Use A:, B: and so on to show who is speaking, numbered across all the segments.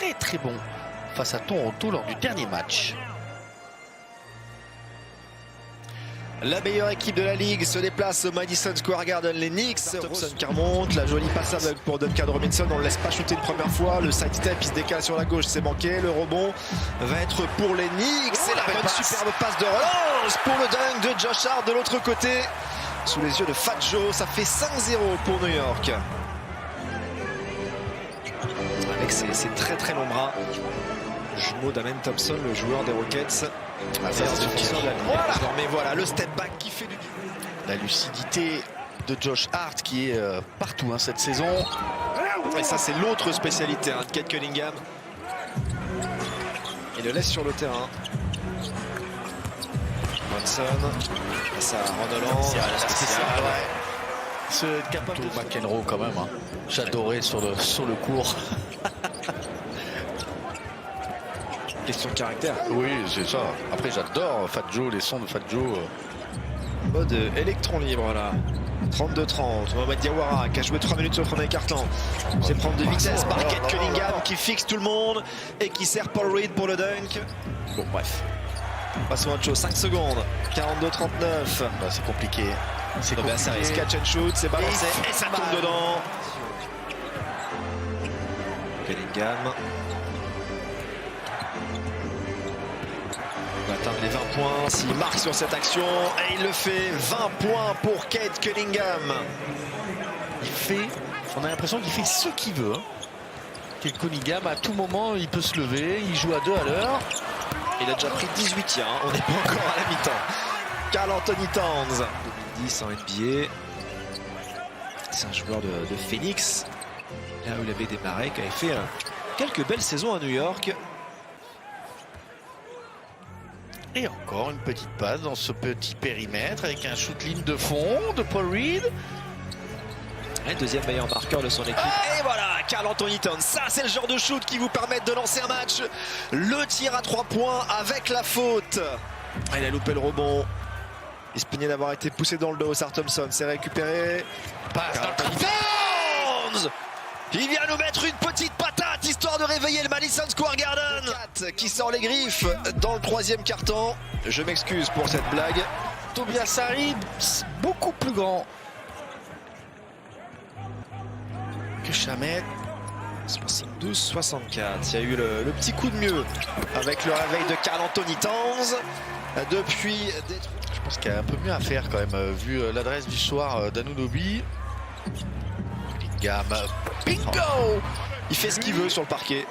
A: très très bon face à Toronto lors du dernier match.
B: La meilleure équipe de la ligue se déplace au Madison Square Garden. Les Knicks, Thompson qui remonte, la jolie passe aveugle pour Duncan Robinson. On ne le laisse pas shooter une première fois. Le side step, il se décale sur la gauche, c'est manqué. Le rebond va être pour les Knicks. C'est la bonne superbe passe de relance pour le dunk de Josh Hart de l'autre côté. Sous les yeux de Fat Joe, ça fait 5-0 pour New York. Avec ses très très longs bras. Jumeau d'Amen Thompson, le joueur des Rockets. Mais voilà, le step back qui fait du bien.
A: La lucidité de Josh Hart qui est partout cette saison.
B: Et ça, c'est l'autre spécialité de Cade Cunningham. Il le laisse sur le terrain. Brunson, ça Rondolan,
A: C'est capable de McEnroe quand même. J'adorais sur le court.
B: Question de caractère.
A: Oui, c'est ça. Après, j'adore Fat Joe, les sons de Fat Joe.
B: Mode électron libre là. 32-30. Mohamed Diawara qui a joué 3 minutes sur le premier carton. C'est prendre de vitesse par Cade Cunningham qui fixe tout le monde et qui sert Paul Reed pour le dunk. Bon, bref. Passons à autre chose. 5 secondes. 42-39.
A: C'est compliqué. C'est compliqué.
B: Catch and shoot, c'est balancé et ça tombe dedans. Cunningham. Il va atteindre les 20 points s'il marque sur cette action et il le fait. 20 points pour Cade Cunningham.
A: On a l'impression qu'il fait ce qu'il veut. Cade Cunningham, à tout moment, il peut se lever, il joue à 2 à l'heure.
B: Il a déjà pris 18 tirs, on n'est pas encore à la mi-temps. Karl Anthony Towns, 2010 en NBA. C'est un joueur de Phoenix, là où il avait démarré, qui avait fait quelques belles saisons à New York.
A: Et encore une petite passe dans ce petit périmètre avec un shoot ligne de fond de Paul Reed.
B: Le deuxième meilleur marqueur de son équipe. Et voilà, Karl Anthony Towns. Ça, c'est le genre de shoot qui vous permet de lancer un match. Le tir à 3 points avec la faute. Il a loupé le rebond. Il se plaignait d'avoir été poussé dans le dos. Sar Thompson s'est récupéré.
A: Passe
B: Karl Anthony Towns. Il vient nous mettre une petite patate histoire de réveiller le Madison Square Garden. Qui sort les griffes dans le 3e quart-temps. Je m'excuse pour cette blague.
A: Tobias Harris, beaucoup plus grand que Shamet.
B: 72-64. Il y a eu le petit coup de mieux avec le réveil de Karl Anthony Towns. Depuis.
A: Je pense qu'il y a un peu mieux à faire quand même, vu l'adresse du soir d'Anunoby.
B: Bingo! Il fait ce qu'il veut sur le parquet.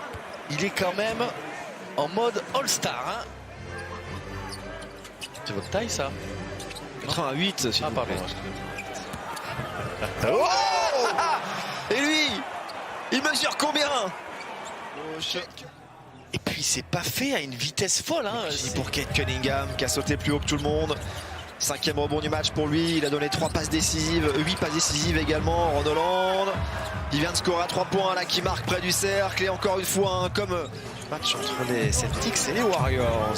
A: Il est quand même en mode All-Star. C'est votre taille, ça?
B: 88.
A: Ah, pardon.
B: Oh! Et lui, il mesure combien?
A: Et puis, c'est pas fait à une vitesse folle.
B: C'est pour Cade Cunningham qui a sauté plus haut que tout le monde. 5e rebond du match pour lui, il a donné 3 passes décisives, 8 passes décisives également. Rondolan, il vient de scorer à 3 points là qui marque près du cercle et encore une fois comme match entre les Celtics et les Warriors.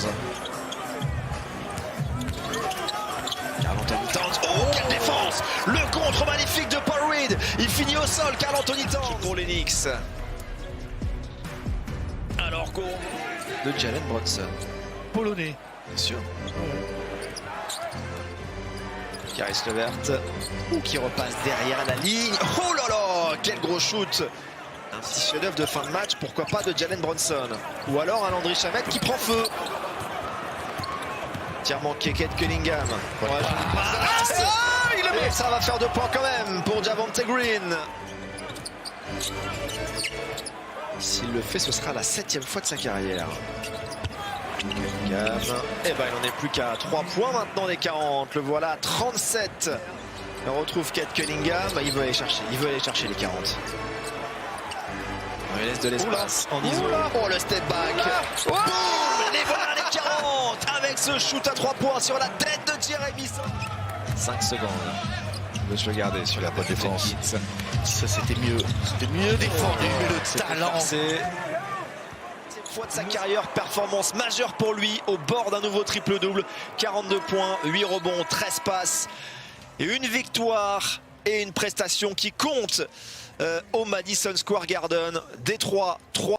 B: Karl Anthony Towns, oh quelle défense! Le contre magnifique de Paul Reed, il finit au sol. Karl Anthony Towns pour les Knicks. Alors qu'on de Jalen Brunson,
A: Polonais,
B: bien sûr. Caris Levert qui repasse derrière la ligne. Oh là là, quel gros shoot! Un petit chef-d'œuvre de fin de match, pourquoi pas de Jalen Brunson. Ou alors un Landry Shamet qui prend feu. Tir manqué, Cade Cunningham. Et ça va faire 2 points quand même pour Javonte Green. S'il le fait, ce sera la 7e fois de sa carrière. Cunningham. Et ben il n'en est plus qu'à 3 points maintenant des 40. Le voilà, 37. On retrouve Cade Cunningham. Il veut aller chercher les 40. Il laisse de l'espace en iso. Oh le step back. Boum, les voilà les 40 avec ce shoot à 3 points sur la tête de Jeremy. 5 secondes. Je vais regarder sur la bonne défense.
A: Ça c'était mieux. C'était mieux défendu, mais le talent.
B: Fois de sa carrière, performance majeure pour lui au bord d'un nouveau triple-double. 42 points, 8 rebonds, 13 passes et une victoire et une prestation qui compte au Madison Square Garden. Détroit 3.